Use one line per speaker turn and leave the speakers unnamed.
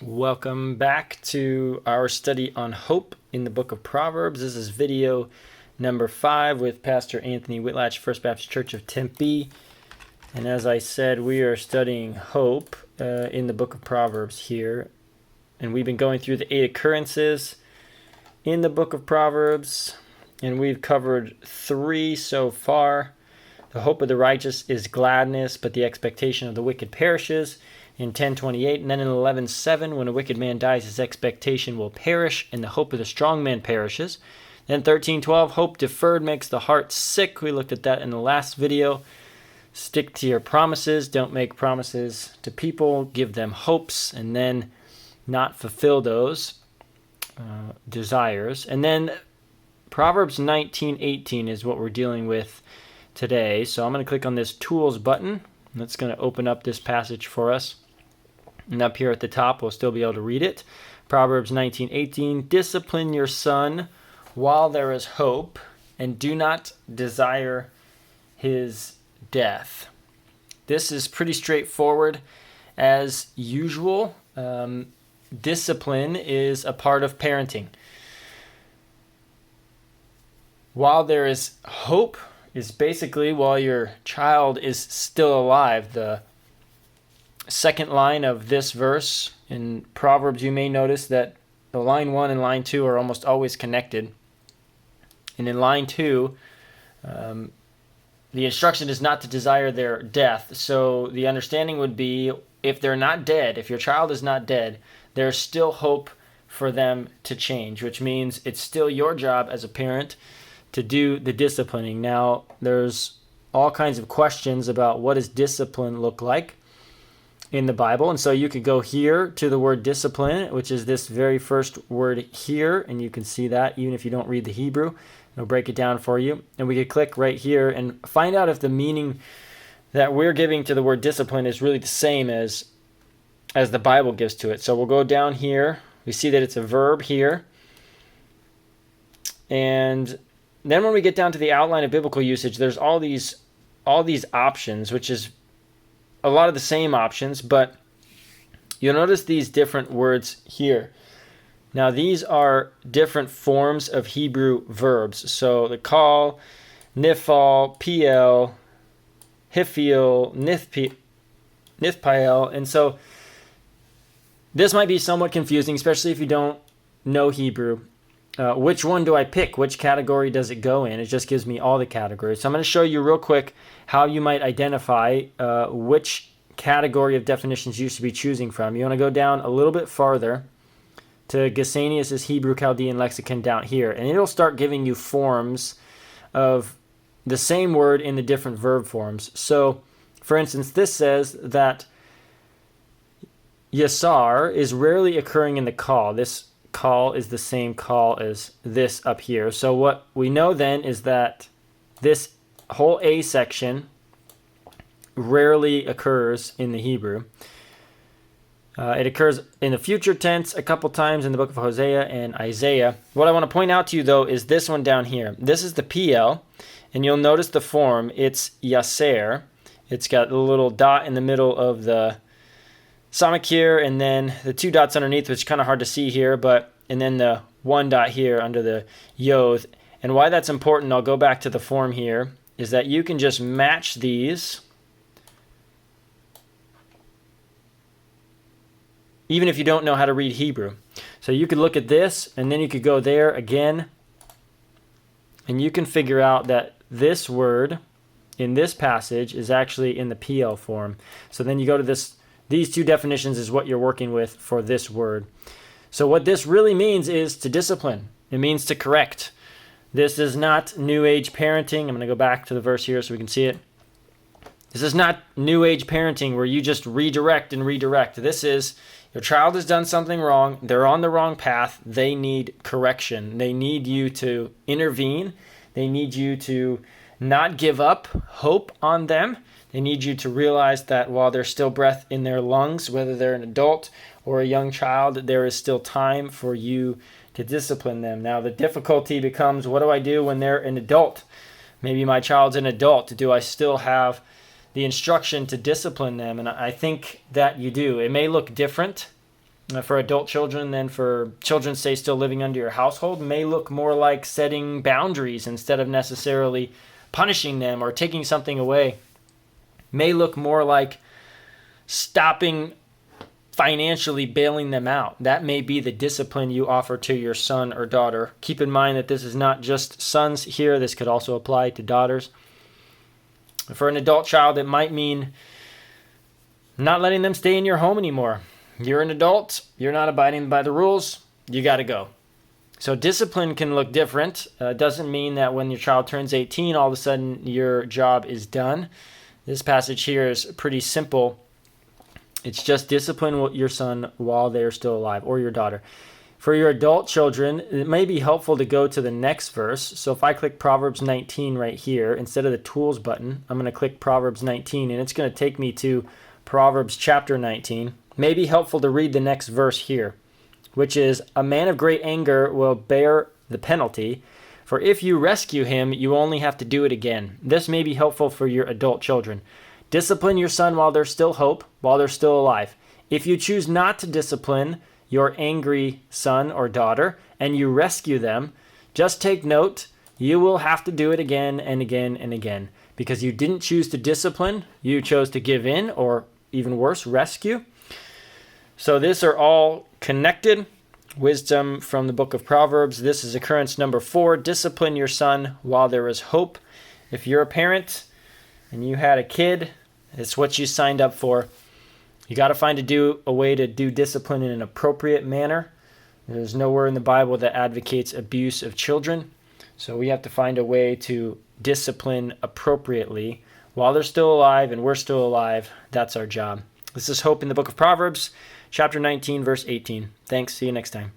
Welcome back to our study on hope in the book of Proverbs. This is video number 5 with Pastor Anthony Whitlatch, First Baptist Church of Tempe. And as I said, we are studying hope in the book of Proverbs here. And we've been going through the 8 occurrences in the book of Proverbs. And we've covered 3 so far. The hope of the righteous is gladness, but the expectation of the wicked perishes. In 10:28, and then in 11:7, when a wicked man dies, his expectation will perish, and the hope of the strong man perishes. Then 13:12, hope deferred makes the heart sick. We looked at that in the last video. Stick to your promises. Don't make promises to people. Give them hopes, and then not fulfill those desires. And then Proverbs 19:18 is what we're dealing with today. So I'm going to click on this Tools button. That's going to open up this passage for us. And up here at the top, we'll still be able to read it. Proverbs 19:18, discipline your son while there is hope, and do not desire his death. This is pretty straightforward as usual. Discipline is a part of parenting. While there is hope is basically while your child is still alive. The second line of this verse in Proverbs, you may notice that the line 1 and line 2 are almost always connected. And in line 2, the instruction is not to desire their death. So the understanding would be if they're not dead, if your child is not dead, there's still hope for them to change, which means it's still your job as a parent to do the disciplining. Now, there's all kinds of questions about what does discipline look like in the Bible. And so you could go here to the word discipline, which is this very first word here. And you can see that even if you don't read the Hebrew. It'll break it down for you. And we could click right here and find out if the meaning that we're giving to the word discipline is really the same as the Bible gives to it. So we'll go down here. We see that it's a verb here. And then when we get down to the outline of biblical usage, there's all these options, which is a lot of the same options, but you'll notice these different words here. Now, these are different forms of Hebrew verbs. So the call, nifal, pl, hifil, nithpael. And so this might be somewhat confusing, especially if you don't know Hebrew. Which one do I pick? Which category does it go in? It just gives me all the categories. So I'm going to show you real quick how you might identify which category of definitions you should be choosing from. You want to go down a little bit farther to Gesenius's Hebrew Chaldean Lexicon down here, and it'll start giving you forms of the same word in the different verb forms. So, for instance, this says that yasar is rarely occurring in the call. This call is the same call as this up here. So what we know then is that this whole A section rarely occurs in the Hebrew. It occurs in the future tense a couple times in the book of Hosea and Isaiah. What I want to point out to you though is this one down here. This is the PL, and you'll notice the form. It's yaser. It's got a little dot in the middle of the Samakir, and then the 2 dots underneath, which is kind of hard to see here, and then the 1 dot here under the yod. And why that's important, I'll go back to the form here, is that you can just match these, even if you don't know how to read Hebrew. So you could look at this, and then you could go there again, and you can figure out that this word in this passage is actually in the PL form. So then you go to these 2 definitions is what you're working with for this word. So what this really means is to discipline. It means to correct. This is not New Age parenting. I'm going to go back to the verse here so we can see it. This is not New Age parenting where you just redirect and redirect. This is your child has done something wrong. They're on the wrong path. They need correction. They need you to intervene. They need you to not give up hope on them. They need you to realize that while there's still breath in their lungs, whether they're an adult or a young child, there is still time for you to discipline them. Now, the difficulty becomes, what do I do when they're an adult? Maybe my child's an adult. Do I still have the instruction to discipline them? And I think that you do. It may look different for adult children than for children, say, still living under your household may look more like setting boundaries instead of necessarily punishing them or taking something away. May look more like stopping financially bailing them out. That may be the discipline you offer to your son or daughter. Keep in mind that this is not just sons here. This could also apply to daughters. For an adult child, it might mean not letting them stay in your home anymore. You're an adult. You're not abiding by the rules. You got to go. So discipline can look different. It doesn't mean that when your child turns 18, all of a sudden your job is done. This passage here is pretty simple. It's just discipline your son while they're still alive, or your daughter. For your adult children, it may be helpful to go to the next verse. So if I click Proverbs 19 right here, instead of the tools button, I'm going to click Proverbs 19, and it's going to take me to Proverbs chapter 19. May be helpful to read the next verse here, which is, a man of great anger will bear the penalty, for if you rescue him, you only have to do it again. This may be helpful for your adult children. Discipline your son while there's still hope, while they're still alive. If you choose not to discipline your angry son or daughter and you rescue them, just take note, you will have to do it again and again and again, because you didn't choose to discipline, you chose to give in, or even worse, rescue. So these are all connected. Wisdom from the book of Proverbs. This is occurrence number 4. Discipline your son while there is hope. If you're a parent and you had a kid, it's what you signed up for. You got to find a way to do discipline in an appropriate manner. There's nowhere in the Bible that advocates abuse of children. So we have to find a way to discipline appropriately while they're still alive and we're still alive. That's our job. This is Hope in the book of Proverbs, chapter 19, verse 18. Thanks. See you next time.